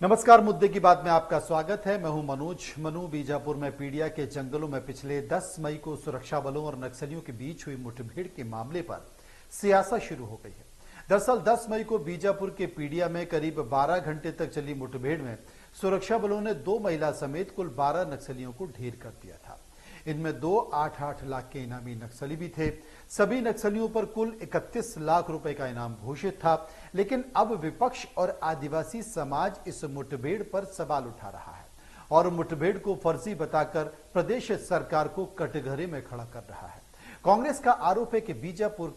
नमस्कार, मुद्दे की बात में आपका स्वागत है। मैं हूं मनु। बीजापुर में पीडिया के जंगलों में पिछले 10 मई को सुरक्षा बलों और नक्सलियों के बीच हुई मुठभेड़ के मामले पर सियासत शुरू हो गई है। दरअसल 10 मई को बीजापुर के पीडिया में करीब 12 घंटे तक चली मुठभेड़ में सुरक्षा बलों ने 2 महिला समेत कुल 12 नक्सलियों को ढेर कर दिया था। इनमें 2 8-8 लाख के इनामी नक्सली भी थे। सभी नक्सलियों पर कुल 31 लाख रुपए का इनाम घोषित था। लेकिन अब विपक्ष और आदिवासी समाज इस मुठभेड़ पर सवाल उठा रहा है और मुठभेड़ को फर्जी बताकर प्रदेश सरकार को कटघरे में खड़ा कर रहा है। कांग्रेस का आरोप है कि बीजेपी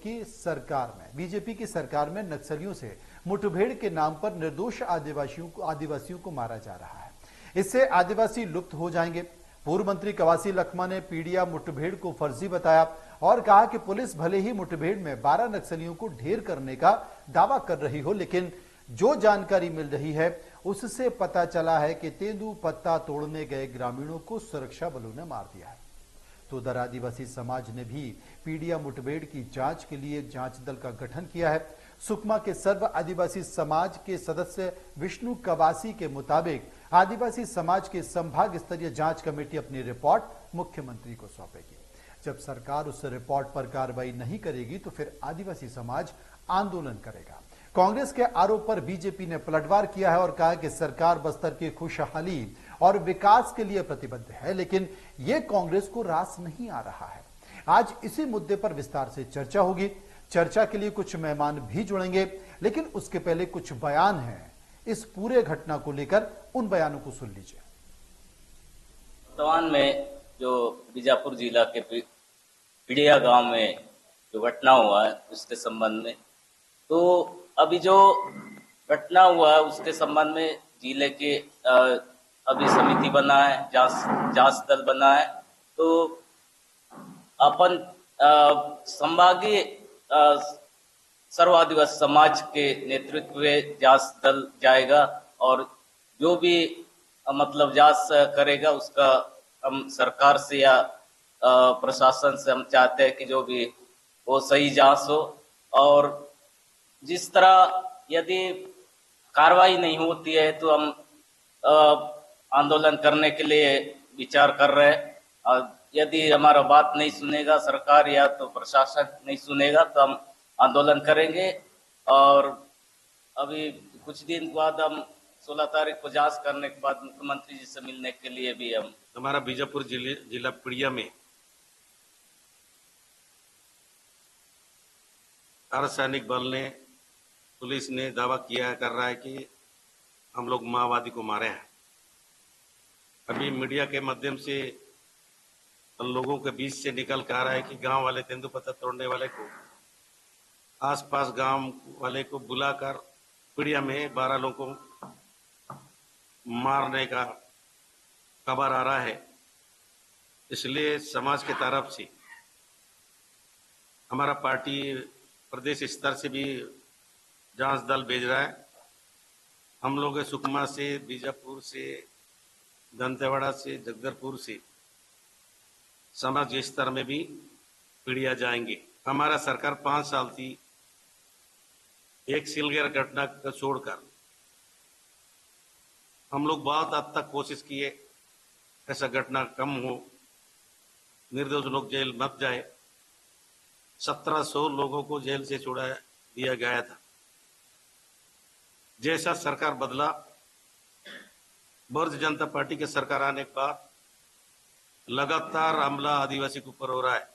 की सरकार में नक्सलियों से मुठभेड़ के नाम पर निर्दोष आदिवासियों को मारा जा रहा है। इससे आदिवासी लुप्त हो जाएंगे। पूर्व मंत्री कवासी लखमा ने पीडिया मुठभेड़ को फर्जी बताया और कहा कि पुलिस भले ही मुठभेड़ में 12 नक्सलियों को ढेर करने का दावा कर रही हो, लेकिन जो जानकारी मिल रही है उससे पता चला है कि तेंदू पत्ता तोड़ने गए ग्रामीणों को सुरक्षा बलों ने मार दिया है। तो उधर आदिवासी समाज ने भी पीडिया मुठभेड़ की जांच के लिए जांच दल का गठन किया है। सुकमा के सर्व आदिवासी समाज के सदस्य विष्णु कवासी के मुताबिक आदिवासी समाज के संभाग स्तरीय जांच कमेटी अपनी रिपोर्ट मुख्यमंत्री को सौंपेगी। जब सरकार उस रिपोर्ट पर कार्रवाई नहीं करेगी तो फिर आदिवासी समाज आंदोलन करेगा। कांग्रेस के आरोप पर बीजेपी ने पलटवार किया है और कहा कि सरकार बस्तर की खुशहाली और विकास के लिए प्रतिबद्ध है, लेकिन यह कांग्रेस को रास नहीं आ रहा है। आज इसी मुद्दे पर विस्तार से चर्चा होगी। चर्चा के लिए कुछ मेहमान भी जुड़ेंगे, लेकिन उसके पहले कुछ बयान हैं। इस पूरे घटना को लेकर उन बयानों को सुन लीजिए। वर्तमान में जो बीजापुर जिला के पीडिया गांव में जो घटना हुआ है उसके संबंध में, तो अभी जो घटना हुआ है उसके संबंध में जिले के अभी समिति बना है, जांच दल बना है। तो अपन संभागीय सर्व आदिवासी समाज के नेतृत्व में जांच दल जाएगा और जो भी मतलब जांच करेगा उसका हम सरकार से या प्रशासन से हम चाहते हैं कि जो भी वो सही जांच हो, और जिस तरह यदि कार्रवाई नहीं होती है तो हम आंदोलन करने के लिए विचार कर रहे हैं। और यदि हमारा बात नहीं सुनेगा सरकार या तो प्रशासन नहीं सुनेगा तो हम आंदोलन करेंगे। और अभी कुछ दिन बाद हम 16 तारीख को जांच करने के बाद मुख्यमंत्री जी से मिलने के लिए भी हम हमारा बीजापुर जिला पीडिया में अर्धसैनिक बल ने, पुलिस ने दावा किया कर रहा है कि हम लोग माओवादी को मारे हैं। अभी मीडिया के माध्यम से लोगों के बीच से निकल कर आ रहा है कि गांव वाले तेंदू पत्ता तोड़ने वाले को, आसपास गांव वाले को बुलाकर पीडिया में 12 लोगों को मारने का खबर आ रहा है। इसलिए समाज के तरफ से हमारा पार्टी प्रदेश स्तर से भी जांच दल भेज रहा है। हम लोग सुकमा से, बीजापुर से, दंतेवाड़ा से, जगदलपुर से समाज स्तर में भी पीडिया जाएंगे। हमारा सरकार 5 साल थी, एक सिलगेर घटना को छोड़कर हम लोग बहुत हद तक कोशिश किए ऐसा घटना कम हो, निर्दोष लोग जेल मत जाए। 1700 लोगों को जेल से छुड़ा दिया गया था। जैसा सरकार बदला, भारतीय जनता पार्टी के सरकार आने के बाद लगातार हमला आदिवासी के ऊपर हो रहा है।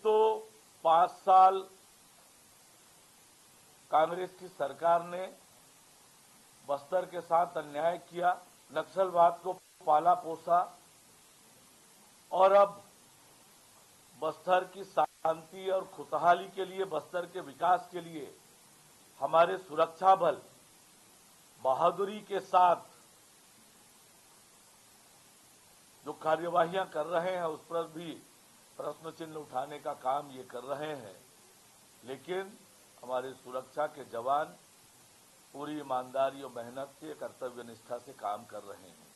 तो 5 साल कांग्रेस की सरकार ने बस्तर के साथ अन्याय किया, नक्सलवाद को पाला पोसा, और अब बस्तर की शांति और खुशहाली के लिए, बस्तर के विकास के लिए हमारे सुरक्षा बल बहादुरी के साथ जो कार्यवाहियां कर रहे हैं उस पर भी प्रश्न चिन्ह उठाने का काम ये कर रहे हैं। लेकिन हमारे सुरक्षा के जवान पूरी ईमानदारी और मेहनत से, कर्तव्य निष्ठा से काम कर रहे हैं।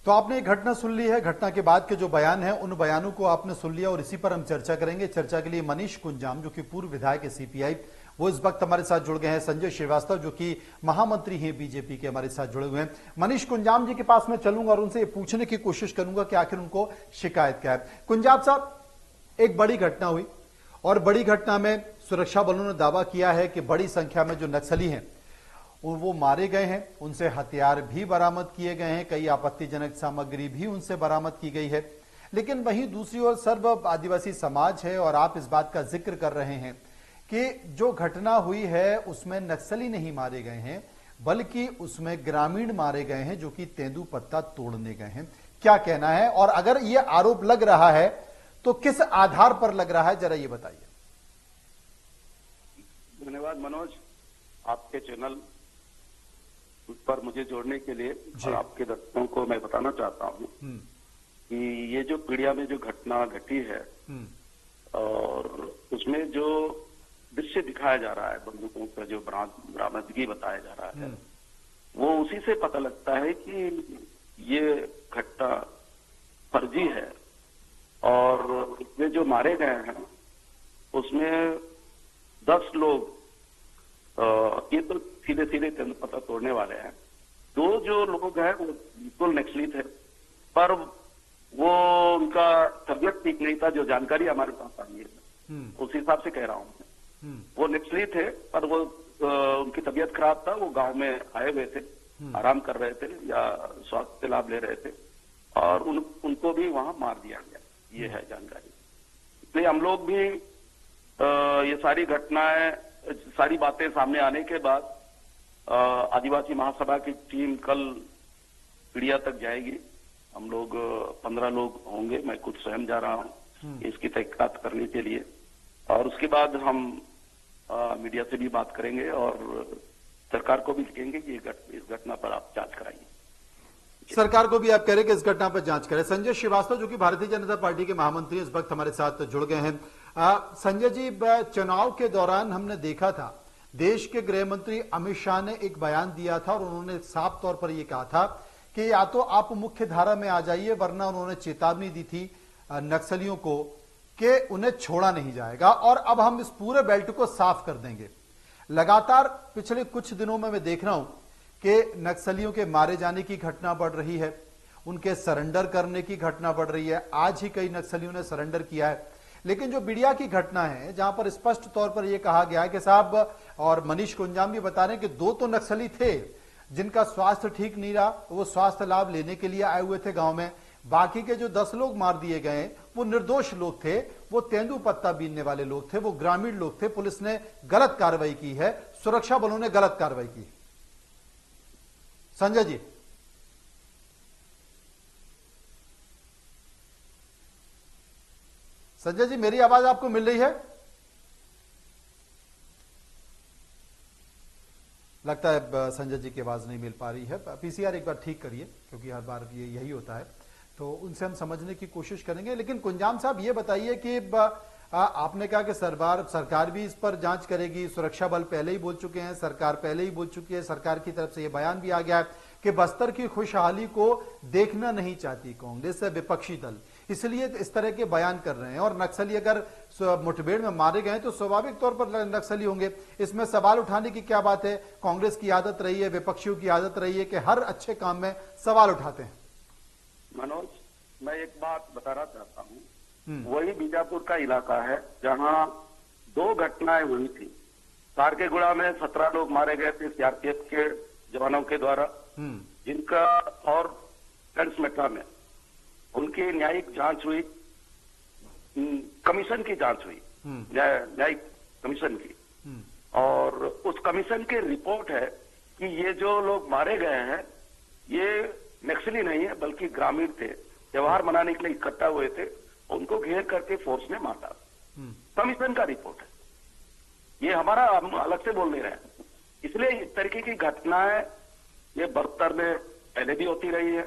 तो आपने एक घटना सुन ली है। घटना के बाद के जो बयान है उन बयानों को आपने सुन लिया और इसी पर हम चर्चा करेंगे। चर्चा के लिए मनीष कुंजाम, जो कि पूर्व विधायक है सीपीआई, वो इस वक्त हमारे साथ जुड़ गए हैं। संजय श्रीवास्तव जो कि महामंत्री हैं बीजेपी के, हमारे साथ जुड़े हुए हैं। मनीष कुंजाम जी के पास मैं चलूंगा और उनसे ये पूछने की कोशिश करूंगा कि आखिर उनको शिकायत क्या है। कुंजाम साहब, एक बड़ी घटना हुई और बड़ी घटना में सुरक्षा बलों ने दावा किया है कि बड़ी संख्या में जो नक्सली हैं वो मारे गए हैं, उनसे हथियार भी बरामद किए गए हैं, कई आपत्तिजनक सामग्री भी उनसे बरामद की गई है। लेकिन वहीं दूसरी ओर सर्व आदिवासी समाज है और आप इस बात का जिक्र कर रहे हैं कि जो घटना हुई है उसमें नक्सली नहीं मारे गए हैं बल्कि उसमें ग्रामीण मारे गए हैं जो कि तेंदुपत्ता तोड़ने गए हैं। क्या कहना है, और अगर यह आरोप लग रहा है तो किस आधार पर लग रहा है, जरा ये बताइए। धन्यवाद मनोज, आपके चैनल पर मुझे जोड़ने के लिए। और आपके दर्शकों को मैं बताना चाहता हूँ कि ये जो पीड़िया में जो घटना घटी है और उसमें जो दृश्य दिखाया जा रहा है, बंदूकों का जो बरामदगी बताया जा रहा है, वो उसी से पता लगता है कि ये घटना फर्जी है। और इसमें जो मारे गए हैं उसमें 10 लोग ये तो सीधे सीधे तेंदुपत्ता तोड़ने वाले हैं। 2 जो लोग हैं वो बिल्कुल नक्सली थे, पर वो उनका तबियत ठीक नहीं था, जो जानकारी हमारे पास आई है उस हिसाब से कह रहा हूँ। वो नक्सली थे पर वो उनकी तबियत खराब था, वो गांव में आए हुए थे, आराम कर रहे थे या स्वास्थ्य लाभ ले रहे थे और उनको भी वहां मार दिया गया, ये है जानकारी। इसलिए हम लोग भी ये सारी घटनाएं, सारी बातें सामने आने के बाद आदिवासी महासभा की टीम कल पीड़िया तक जाएगी। हम लोग 15 लोग होंगे, मैं खुद स्वयं जा रहा हूं इसकी तहकीकात करने के लिए। और उसके बाद हम मीडिया से भी बात करेंगे और सरकार को भी लिखेंगे कि इस घटना पर आप जांच कराइए। सरकार को भी आप कह रहे हैं कि इस घटना पर जांच करें। संजय श्रीवास्तव जो कि भारतीय जनता पार्टी के महामंत्री इस वक्त हमारे साथ जुड़ गए हैं। संजय जी, चुनाव के दौरान हमने देखा था देश के गृह मंत्री अमित शाह ने एक बयान दिया था और उन्होंने साफ तौर पर यह कहा था कि या तो आप मुख्य धारा में आ जाइए, वरना उन्होंने चेतावनी दी थी नक्सलियों को कि उन्हें छोड़ा नहीं जाएगा और अब हम इस पूरे बेल्ट को साफ कर देंगे। लगातार पिछले कुछ दिनों में मैं देख रहा हूं कि नक्सलियों के मारे जाने की घटना बढ़ रही है, उनके सरेंडर करने की घटना बढ़ रही है। आज ही कई नक्सलियों ने सरेंडर किया है। लेकिन जो बिड़िया की घटना है, जहां पर स्पष्ट तौर पर यह कहा गया है कि साहब, और मनीष कुंजाम भी बता रहे हैं कि 2 तो नक्सली थे जिनका स्वास्थ्य ठीक नहीं रहा, वो स्वास्थ्य लाभ लेने के लिए आए हुए थे गांव में। बाकी के जो 10 लोग मार दिए गए वो निर्दोष लोग थे, वो तेंदुपत्ता बीनने वाले लोग थे, वो ग्रामीण लोग थे। पुलिस ने गलत कार्रवाई की है, सुरक्षा बलों ने गलत कार्रवाई की। संजय जी, संजय जी, मेरी आवाज आपको मिल रही है? लगता है संजय जी की आवाज नहीं मिल पा रही है। पीसीआर एक बार ठीक करिए, क्योंकि हर बार ये यही होता है, तो उनसे हम समझने की कोशिश करेंगे। लेकिन कुंजाम साहब, ये बताइए कि आपने कहा कि सरकार भी इस पर जांच करेगी, सुरक्षा बल पहले ही बोल चुके हैं, सरकार पहले ही बोल चुकी है, सरकार की तरफ से यह बयान भी आ गया है कि बस्तर की खुशहाली को देखना नहीं चाहती कांग्रेस, विपक्षी दल, इसलिए इस तरह के बयान कर रहे हैं। और नक्सली अगर मुठभेड़ में मारे गए तो स्वाभाविक तौर पर नक्सली होंगे। इसमें सवाल उठाने की क्या बात है? कांग्रेस की आदत रही है, विपक्षियों की आदत रही है कि हर अच्छे काम में सवाल उठाते हैं। मनोज, मैं एक बात बताना चाहता हूँ। वही बीजापुर का इलाका है जहाँ 2 घटनाएं हुई थी। सारकेगुड़ा में 17 लोग मारे गए थे सीआरपीएफ के जवानों के द्वारा, जिनका, और कंसमेटा में उनकी न्यायिक जांच हुई, कमीशन की जांच हुई, न्यायिक कमीशन की। और उस कमीशन की रिपोर्ट है कि ये जो लोग मारे गए हैं ये नक्सली नहीं है बल्कि ग्रामीण थे, त्योहार मनाने के लिए इकट्ठा हुए थे, उनको घेर करके फोर्स ने मारा। कमीशन का रिपोर्ट है, ये हमारा, हम अलग से बोल नहीं रहे हैं। इसलिए इस तरीके की घटनाएं ये बस्तर में पहले भी होती रही है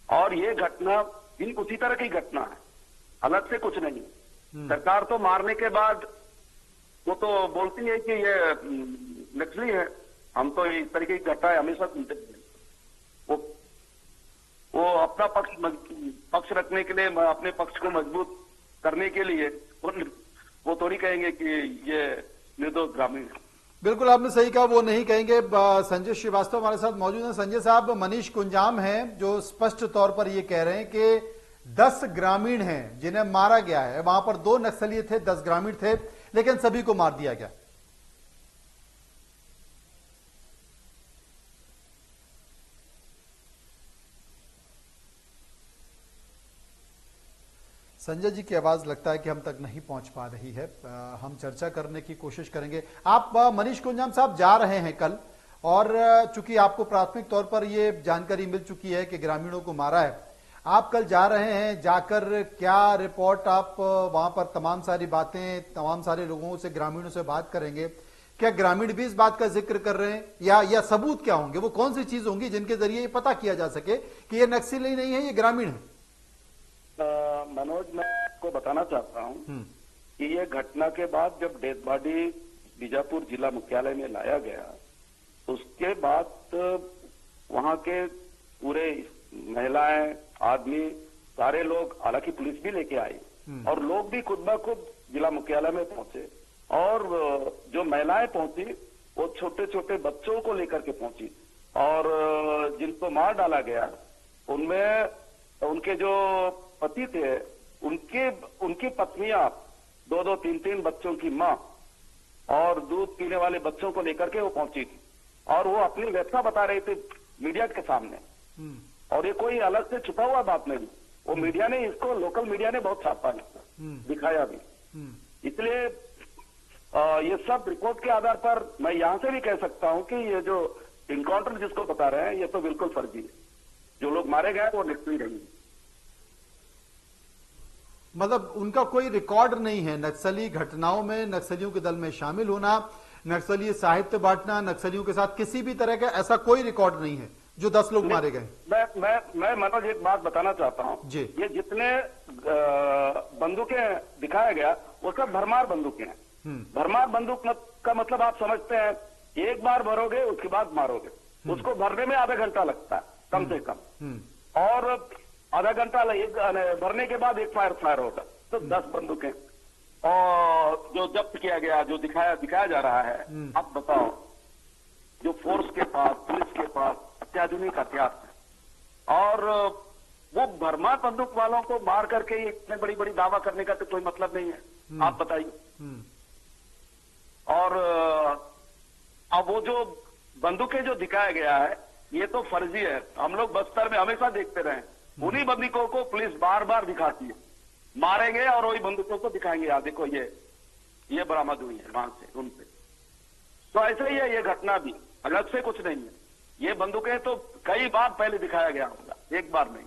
और ये घटना भी उसी तरह की घटना है, अलग से कुछ नहीं। सरकार तो मारने के बाद वो तो बोलती है कि ये नक्सली है। हम तो इस तरीके की घटनाएं हमेशा सुनते हैं। वो अपना पक्ष रखने के लिए, अपने पक्ष को मजबूत करने के लिए वो थोड़ी कहेंगे कि ये निर्दोष ग्रामीण है। बिल्कुल आपने सही कहा, वो नहीं कहेंगे। संजय श्रीवास्तव हमारे साथ मौजूद हैं। संजय साहब, मनीष कुंजाम हैं जो स्पष्ट तौर पर ये कह रहे हैं कि 10 ग्रामीण हैं जिन्हें मारा गया है। वहां पर 2 नक्सली थे, 10 ग्रामीण थे, लेकिन सभी को मार दिया गया। संजय जी की आवाज लगता है कि हम तक नहीं पहुंच पा रही है। हम चर्चा करने की कोशिश करेंगे। आप मनीष कुंजाम साहब जा रहे हैं कल, और चूंकि आपको प्राथमिक तौर पर ये जानकारी मिल चुकी है कि ग्रामीणों को मारा है, आप कल जा रहे हैं। जाकर क्या रिपोर्ट आप वहां पर तमाम सारी बातें, तमाम सारे लोगों से, ग्रामीणों से बात करेंगे? क्या ग्रामीण भी इस बात का जिक्र कर रहे हैं, या सबूत क्या होंगे? वो कौन सी चीज होंगी जिनके जरिए ये पता किया जा सके कि ये नक्सली नहीं है, ये ग्रामीण है? मनोज, मैं आपको बताना चाहता हूं कि ये घटना के बाद जब डेड बॉडी बीजापुर जिला मुख्यालय में लाया गया, उसके बाद वहां के पूरे महिलाएं, आदमी, सारे लोग, हालांकि पुलिस भी लेके आई और लोग भी खुद ब खुद जिला मुख्यालय में पहुंचे। और जो महिलाएं पहुंची वो छोटे छोटे बच्चों को लेकर के पहुंची, और जिनको मार डाला गया उनमें उनके जो पति थे, उनकी पत्नियां, 2-2, 3-3 बच्चों की मां और दूध पीने वाले बच्चों को लेकर के वो पहुंची थी, और वो अपनी व्यथा बता रही थी मीडिया के सामने। और ये कोई अलग से छुपा हुआ बात नहीं, वो मीडिया ने इसको, लोकल मीडिया ने बहुत छापा, दिखाया भी। इसलिए ये सब रिपोर्ट के आधार पर मैं यहां से भी कह सकता हूं कि ये जो इनकाउंटर जिसको बता रहे हैं, ये तो बिल्कुल फर्जी है। जो लोग मारे गए वो नक्सली नहीं, मतलब उनका कोई रिकॉर्ड नहीं है नक्सली घटनाओं में, नक्सलियों के दल में शामिल होना, नक्सली साहित्य बांटना, नक्सलियों के साथ किसी भी तरह का ऐसा कोई रिकॉर्ड नहीं है जो 10 लोग मारे गए। मैं मनोज एक बात बताना चाहता हूं जी। ये जितने बंदूकें दिखाया गया वो सब भरमार बंदूकें हैं। भरमार बंदूक का मतलब आप समझते हैं, एक बार भरोगे उसके बाद मारोगे, उसको भरने में आधा घंटा लगता है कम से कम, और आधा घंटा भरने के बाद एक फायर होगा। तो 10 बंदूकें और जो जब्त किया गया, जो दिखाया जा रहा है, आप बताओ, जो फोर्स के पास, पुलिस के पास अत्याधुनिक हथियार है, और वो भरमार बंदूक वालों को मार करके इतने बड़ी बड़ी दावा करने का तो कोई मतलब नहीं है, आप बताइए। और अब वो जो बंदूकें जो दिखाया गया है, ये तो फर्जी है। हम लोग बस्तर में हमेशा देखते रहे, उन्हीं बंदूकों को पुलिस बार बार दिखाती है, मारेंगे और वही बंदूकों को दिखाएंगे, यार देखो ये बरामद हुई है वहां से, उनसे। तो ऐसे ही है ये घटना भी, अलग से कुछ नहीं है। ये बंदूकें तो कई बार पहले दिखाया गया होगा, एक बार नहीं।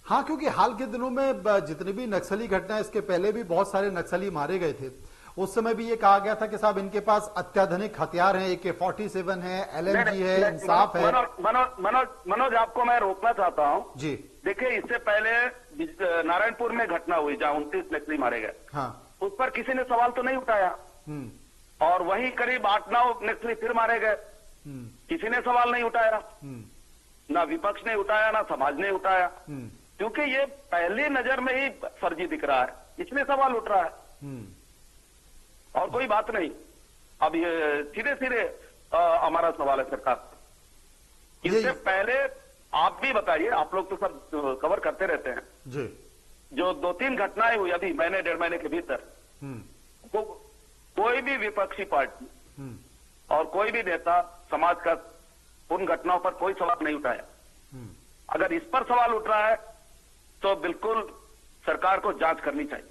हाँ, क्योंकि हाल के दिनों में जितनी भी नक्सली घटनाएं, इसके पहले भी बहुत सारे नक्सली मारे गए थे। उस समय भी ये कहा गया था कि साहब इनके पास अत्याधुनिक हथियार हैं, AK-47 है, LMG है, इंसाफ है। मनोज आपको मैं रोकना चाहता हूँ जी। देखिए, इससे पहले नारायणपुर में घटना हुई जहाँ 29 नक्सली मारे गए, हाँ, उस पर किसी ने सवाल तो नहीं उठाया, और वहीं करीब 8-9 नक्सली फिर मारे गए, किसी ने सवाल नहीं उठाया, ना विपक्ष ने उठाया, ना समाज ने उठाया, क्योंकि ये पहली नजर में ही फर्जी दिख रहा है, इसलिए सवाल उठ रहा है, और कोई बात नहीं। अब ये सीधे सीधे हमारा सवाल है सरकार, इससे पहले आप भी बताइए, आप लोग तो सब कवर करते रहते हैं जी। जो 2-3 घटनाएं हुई अभी महीने 1.5 महीने के भीतर, तो कोई भी विपक्षी पार्टी और कोई भी नेता समाज का उन घटनाओं पर कोई सवाल नहीं उठाया। अगर इस पर सवाल उठ रहा है तो बिल्कुल सरकार को जांच करनी चाहिए,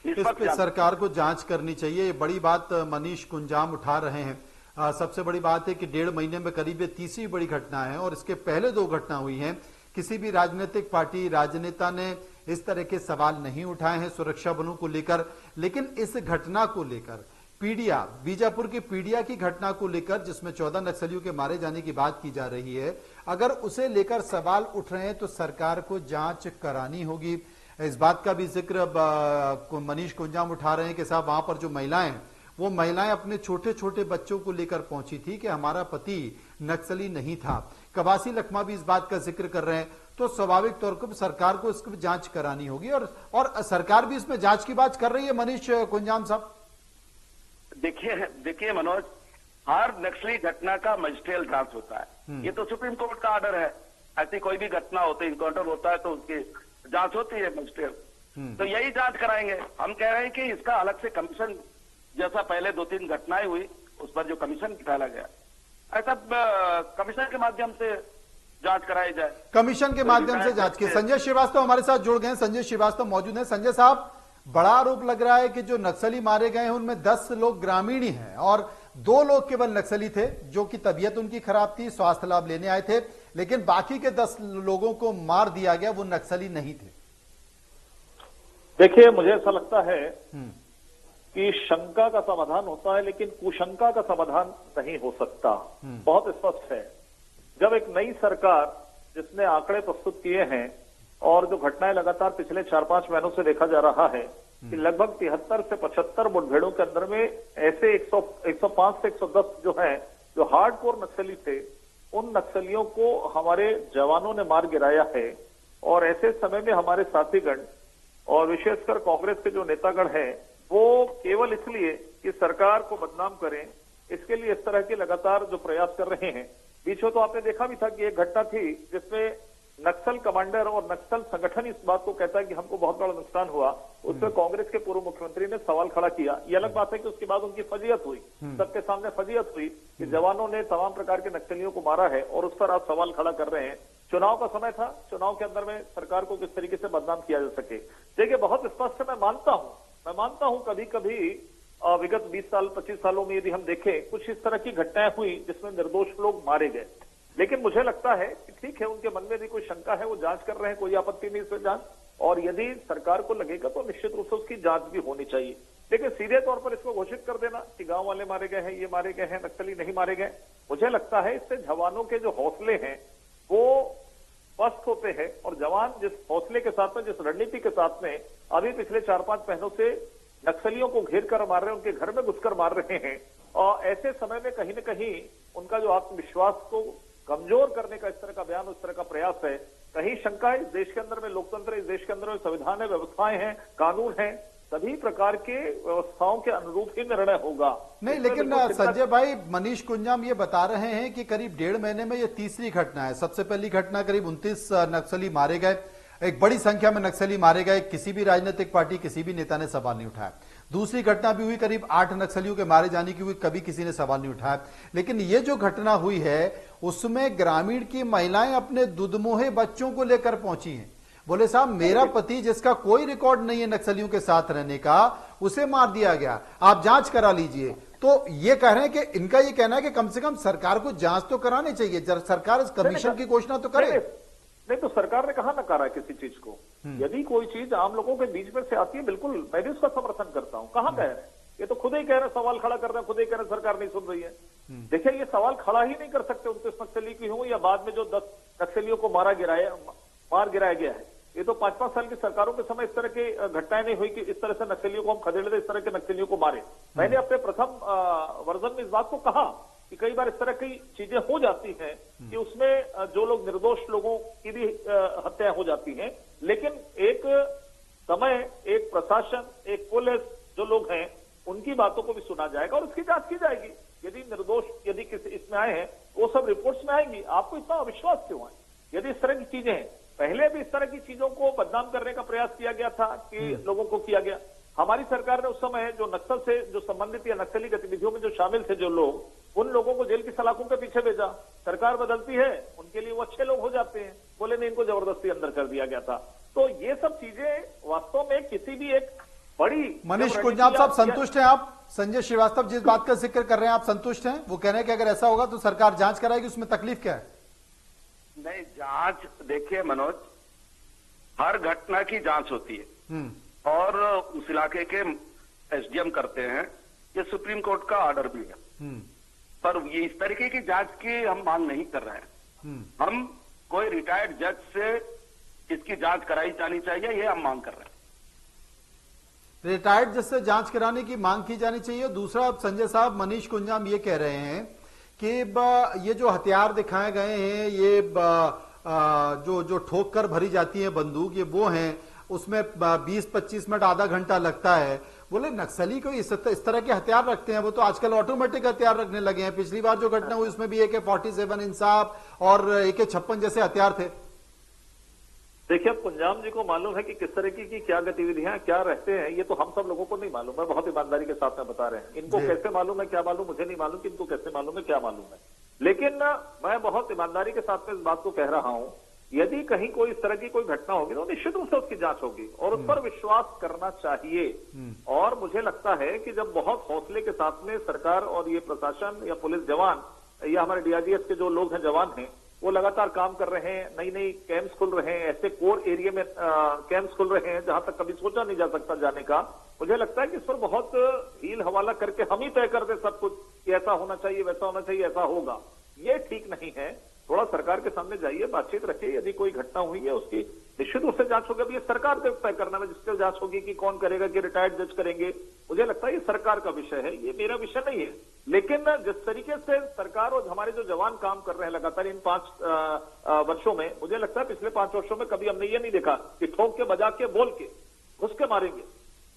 इस पे सरकार को जांच करनी चाहिए। ये बड़ी बात मनीष कुंजाम उठा रहे हैं। सबसे बड़ी बात है कि 1.5 महीने में करीब ये तीसरी बड़ी घटना है, और इसके पहले 2 घटना हुई हैं। किसी भी राजनीतिक पार्टी, राजनेता ने इस तरह के सवाल नहीं उठाए हैं सुरक्षा बलों को लेकर, लेकिन इस घटना को लेकर, पीडिया, बीजापुर की पीडिया की घटना को लेकर, जिसमें 14 नक्सलियों के मारे जाने की बात की जा रही है, अगर उसे लेकर सवाल उठ रहे हैं तो सरकार को जांच करानी होगी। इस बात का भी जिक्र मनीष कुंजाम उठा रहे हैं कि साहब वहां पर जो महिलाएं, वो महिलाएं अपने छोटे छोटे बच्चों को लेकर पहुंची थी कि हमारा पति नक्सली नहीं था। कवासी लखमा भी इस बात का जिक्र कर रहे हैं, तो स्वाभाविक तौर पर सरकार को इसकी जांच करानी होगी, और सरकार भी इसमें जांच की बात कर रही है। मनीष कुंजाम साहब, देखिए मनोज, हर नक्सली घटना का मजिस्ट्रियल जांच होता है। ये तो सुप्रीम कोर्ट का ऑर्डर है। ऐसी कोई भी घटना होती है, इनकाउंटर होता है तो उसकी जांच होती है मजिस्ट्रियल। तो यही जांच कराएंगे। हम कह रहे हैं कि इसका अलग से कमीशन, जैसा पहले 2-3 घटनाएं हुई उस पर जो कमीशन निकाला गया, ऐसा कमीशन के माध्यम से जांच कराई जाए। कमीशन के माध्यम से जांच की। संजय श्रीवास्तव हमारे साथ जुड़ गए हैं। संजय श्रीवास्तव मौजूद हैं। संजय साहब, बड़ा आरोप लग रहा है कि जो नक्सली मारे गए हैं उनमें 10 लोग ग्रामीण ही हैं और 2 लोग केवल नक्सली थे, जो कि तबीयत उनकी खराब थी, स्वास्थ्य लाभ लेने आए थे, लेकिन बाकी के 10 लोगों को मार दिया गया, वो नक्सली नहीं थे। देखिए, मुझे ऐसा लगता है कि शंका का समाधान होता है, लेकिन कुशंका का समाधान नहीं हो सकता। बहुत स्पष्ट है, जब एक नई सरकार जिसने आंकड़े प्रस्तुत किए हैं और जो घटनाएं लगातार पिछले 4-5 महीनों से देखा जा रहा है कि लगभग 73 से 75 मुठभेड़ों के अंदर में ऐसे 105 से 110 जो हैं, जो हार्डकोर नक्सली थे, उन नक्सलियों को हमारे जवानों ने मार गिराया है। और ऐसे समय में हमारे साथीगण और विशेषकर कांग्रेस के जो नेतागण हैं, वो केवल इसलिए कि सरकार को बदनाम करें, इसके लिए इस तरह के लगातार जो प्रयास कर रहे हैं। बीच में तो आपने देखा भी था कि एक घटना थी जिसमें नक्सल कमांडर और नक्सल संगठन इस बात को कहता है कि हमको बहुत बड़ा नुकसान हुआ। उसमें कांग्रेस के पूर्व मुख्यमंत्री ने सवाल खड़ा किया। ये अलग बात है कि उसके बाद उनकी फजीयत हुई, सबके सामने फजीयत हुई कि जवानों ने तमाम प्रकार के नक्सलियों को मारा है और उस पर आप सवाल खड़ा कर रहे हैं। चुनाव का समय था, चुनाव के अंदर में सरकार को किस तरीके से बदनाम किया जा सके। देखिए, बहुत स्पष्ट है, मैं मानता हूं कभी कभी विगत 20 साल 25 सालों में यदि हम देखें, कुछ इस तरह की घटनाएं हुई जिसमें निर्दोष लोग मारे गए। लेकिन मुझे लगता है कि ठीक है, उनके मन में भी कोई शंका है, वो जांच कर रहे हैं, कोई आपत्ति नहीं इसमें जांच, और यदि सरकार को लगेगा तो निश्चित रूप से उसकी जांच भी होनी चाहिए। लेकिन सीधे तौर पर इसको घोषित कर देना कि गांव वाले मारे गए हैं, ये मारे गए हैं, नक्सली नहीं मारे गए, मुझे लगता है इससे जवानों के जो हौसले हैं वो स्वस्थ होते हैं। और जवान जिस हौसले के साथ में, जिस रणनीति के साथ में अभी पिछले 4-5 महीनों से नक्सलियों को घेर कर मार रहे हैं, उनके घर में घुसकर मार रहे हैं, और ऐसे समय में कहीं न कहीं उनका जो आत्मविश्वास को कमजोर करने का इस तरह का बयान, उस तरह का प्रयास है। कहीं शंका है, इस देश के अंदर में लोकतंत्र है, इस देश के अंदर में संविधान है, व्यवस्थाएं हैं, कानून है, सभी प्रकार के व्यवस्थाओं के अनुरूप ही निर्णय होगा। नहीं, लेकिन संजय भाई, मनीष कुंजाम ये बता रहे हैं कि करीब 1.5 महीने में ये तीसरी घटना है। सबसे पहली घटना करीब 29 नक्सली मारे गए, एक बड़ी संख्या में नक्सली मारे गए, किसी भी राजनीतिक पार्टी, किसी भी नेता ने सवाल नहीं उठाया। दूसरी घटना भी हुई, करीब 8 नक्सलियों के मारे जाने की हुई, कभी किसी ने सवाल नहीं उठाया। लेकिन ये जो घटना हुई है उसमें ग्रामीण की महिलाएं अपने दुधमुहे बच्चों को लेकर पहुंची हैं। बोले साहब, मेरा पति जिसका कोई रिकॉर्ड नहीं है नक्सलियों के साथ रहने का, उसे मार दिया गया, आप जांच करा लीजिए। तो ये कह रहे हैं कि इनका ये कहना है कि कम से कम सरकार को जांच तो करानी चाहिए, सरकार इस कमीशन की घोषणा तो करे। नहीं तो सरकार ने कहा नकारा है किसी चीज को। यदि कोई चीज आम लोगों के बीच में से आती है, बिल्कुल मैं भी उसका समर्थन करता हूं। कहां कह रहे हैं, ये तो खुद ही कह रहे हैं, सवाल खड़ा कर रहे हैं, खुद ही कह रहे हैं सरकार नहीं सुन रही है। देखिए, ये सवाल खड़ा ही नहीं कर सकते 29 नक्सली की हो या बाद में जो 10 नक्सलियों को मार गिराया गया है। ये तो 5-5 साल की सरकारों के समय इस तरह की घटनाएं नहीं हुई कि इस तरह से नक्सलियों को हम खदेड़ दे, इस तरह के नक्सलियों को मारे। मैंने अपने प्रथम वर्जन में इस बात को कहा कि कई बार इस तरह की चीजें हो जाती हैं कि उसमें जो लोग निर्दोष लोगों की भी हत्या हो जाती हैं। लेकिन एक समय, एक प्रशासन, एक पुलिस, जो लोग हैं उनकी बातों को भी सुना जाएगा और उसकी जांच की जाएगी। यदि निर्दोष यदि किसी इसमें आए हैं, वो सब रिपोर्ट्स में आएंगी। आपको इतना अविश्वास क्यों है? यदि इस तरह की चीजें हैं, पहले भी इस तरह की चीजों को बदनाम करने का प्रयास किया गया था कि लोगों को किया गया। हमारी सरकार ने उस समय जो नक्सल से जो संबंधित या नक्सली गतिविधियों में जो शामिल थे जो लोग, उन लोगों को जेल की सलाखों के पीछे भेजा। सरकार बदलती है, उनके लिए वो अच्छे लोग हो जाते हैं। बोले नहीं, इनको जबरदस्ती अंदर कर दिया गया था। तो ये सब चीजें वास्तव में किसी भी एक बड़ी। मनीष कुंजाम साहब, संतुष्ट हैं आप? संजय श्रीवास्तव जिस बात का जिक्र कर रहे हैं, आप संतुष्ट हैं? वो कह रहे हैं कि अगर ऐसा होगा तो सरकार जांच कराएगी, उसमें तकलीफ क्या है? नहीं, जांच देखिए मनोज, हर घटना की जांच होती है और उस इलाके के एसडीएम करते हैं। ये सुप्रीम कोर्ट का ऑर्डर भी है, पर ये इस तरीके की जांच की हम मांग नहीं कर रहे हैं। हम कोई रिटायर्ड जज से इसकी जांच कराई जानी चाहिए, ये हम मांग कर रहे हैं। रिटायर्ड जज से जांच कराने की मांग की जानी चाहिए। दूसरा, संजय साहब, मनीष कुंजाम ये कह रहे हैं कि ये जो हथियार दिखाए गए हैं, ये जो ठोक कर भरी जाती है बंदूक, ये वो हैं, उसमें 20-25 मिनट आधा घंटा लगता है। बोले नक्सली को इस तरह के हथियार रखते हैं, वो तो आजकल ऑटोमेटिक हथियार रखने लगे हैं। पिछली बार जो घटना हुई उसमें भी AK-47 इंसाफ और AK-56 जैसे हथियार थे। देखिए, अब कुंजाम जी को मालूम है कि किस तरह की क्या गतिविधियां क्या रहते हैं, ये तो हम सब लोगों को नहीं मालूम है। बहुत ईमानदारी के साथ में बता रहे हैं। इनको कैसे मालूम है क्या मालूम मुझे नहीं मालूम कि इनको कैसे मालूम है क्या मालूम है, लेकिन मैं बहुत ईमानदारी के साथ में इस बात को कह रहा हूं, यदि कहीं कोई इस तरह की कोई घटना होगी तो निश्चित रूप से उसकी जांच होगी और उस पर विश्वास करना चाहिए। और मुझे लगता है कि जब बहुत हौसले के साथ में सरकार और ये प्रशासन या पुलिस जवान या हमारे DRGS के जो लोग हैं, जवान हैं, वो लगातार काम कर रहे हैं, नई नई कैंप्स खुल रहे हैं, ऐसे कोर एरिया में कैंप्स खुल रहे हैं जहां तक कभी सोचा नहीं जा सकता जाने का। मुझे लगता है कि इस पर बहुत हील हवाला करके हम ही तय कर दे सब कुछ कि ऐसा होना चाहिए, वैसा होना चाहिए, ऐसा होगा, ये ठीक नहीं है। थोड़ा सरकार के सामने जाइए, बातचीत रखिए। यदि कोई घटना हुई है उसकी निश्चित रूप से जांच होगी। अब ये सरकार को तय करना है जिससे जांच होगी कि कौन करेगा, कि रिटायर्ड जज करेंगे। मुझे लगता है ये सरकार का विषय है, ये मेरा विषय नहीं है। लेकिन जिस तरीके से सरकार और हमारे जो जवान काम कर रहे हैं लगातार इन 5 वर्षों में, मुझे लगता है पिछले 5 वर्षों में कभी हमने ये नहीं देखा कि ठोक के, बजा के, बोल के, घुस के मारेंगे।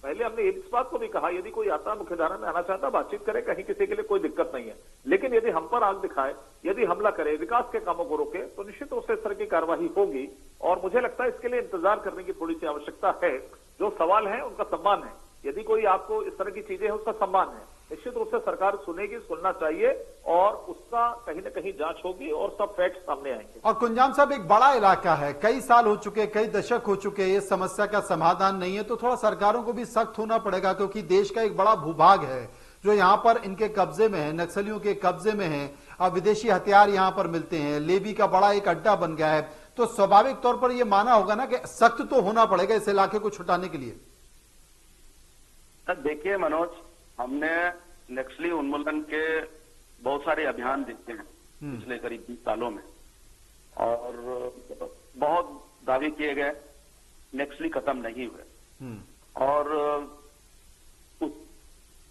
पहले हमने इस बात को भी कहा, यदि कोई आता मुख्यधारा में आना चाहता बातचीत करे, कहीं किसी के लिए कोई दिक्कत नहीं है। लेकिन यदि हम पर आग दिखाए, यदि हमला करे, विकास के कामों को रोके, तो निश्चित रूप से इस तरह की कार्रवाई होगी। और मुझे लगता है इसके लिए इंतजार करने की थोड़ी सी आवश्यकता है। जो सवाल है उनका सम्मान है, यदि कोई आपको इस तरह की चीजें हैं उसका सम्मान है, निश्चित रूप से सरकार सुनेगी, सुनना चाहिए और उसका कहीं न कहीं जांच होगी और सब फैक्ट सामने आएंगे। और कुंजाम साहब, एक बड़ा इलाका है, कई साल हो चुके, कई दशक हो चुके, ये समस्या का समाधान नहीं है, तो थोड़ा सरकारों को भी सख्त होना पड़ेगा, क्योंकि देश का एक बड़ा भूभाग है जो यहाँ पर इनके कब्जे में है, नक्सलियों के कब्जे में है। अब विदेशी हथियार यहाँ पर मिलते हैं, लेवी का बड़ा एक अड्डा बन गया है, तो स्वाभाविक तौर पर यह माना होगा ना कि सख्त तो होना पड़ेगा इस इलाके को छुटाने के लिए। देखिए मनोज, हमने नक्सली उन्मूलन के बहुत सारे अभियान देखे हैं पिछले करीब 20 सालों में, और बहुत दावे किए गए, नक्सली खत्म नहीं हुए। और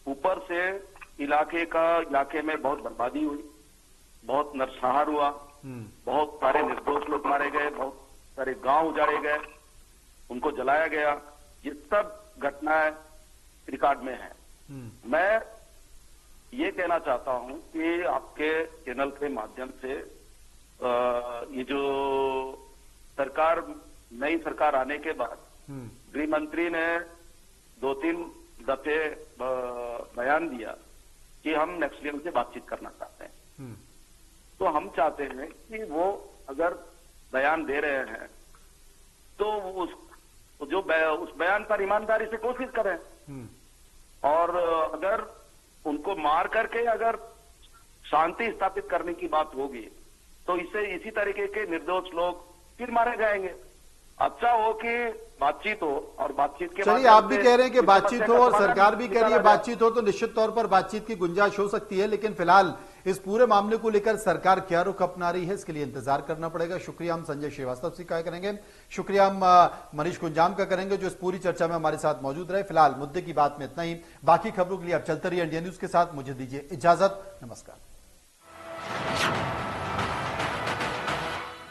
ऊपर से इलाके में बहुत बर्बादी हुई, बहुत नरसंहार हुआ, बहुत सारे निर्दोष लोग मारे गए, बहुत सारे गांव उजाड़े गए, उनको जलाया गया। ये सब घटनाएं रिकॉर्ड में है। मैं ये कहना चाहता हूं कि आपके चैनल के माध्यम से ये जो सरकार, नई सरकार आने के बाद गृह मंत्री ने 2-3 दफे बयान दिया कि हम नक्सलियों से बातचीत करना चाहते हैं। तो हम चाहते हैं कि वो अगर बयान दे रहे हैं तो उस बयान पर ईमानदारी से कोशिश करें, और अगर उनको मार करके अगर शांति स्थापित करने की बात होगी तो इसी तरीके के निर्दोष लोग फिर मारे जाएंगे। अच्छा हो कि बातचीत हो, और बातचीत के चलिए आप भी कह रहे हैं कि बातचीत हो और सरकार भी कह रही है बातचीत हो, तो निश्चित तौर पर बातचीत की गुंजाइश हो सकती है। लेकिन फिलहाल इस पूरे मामले को लेकर सरकार क्या रुख अपना रही है, इसके लिए इंतजार करना पड़ेगा। शुक्रिया हम संजय श्रीवास्तव से क्या करेंगे, शुक्रिया हम मनीष कुंजाम का करेंगे जो इस पूरी चर्चा में हमारे साथ मौजूद रहे। फिलहाल मुद्दे की बात में इतना ही, बाकी खबरों के लिए आप चलते रहिए इंडिया न्यूज के साथ। मुझे दीजिए इजाजत, नमस्कार।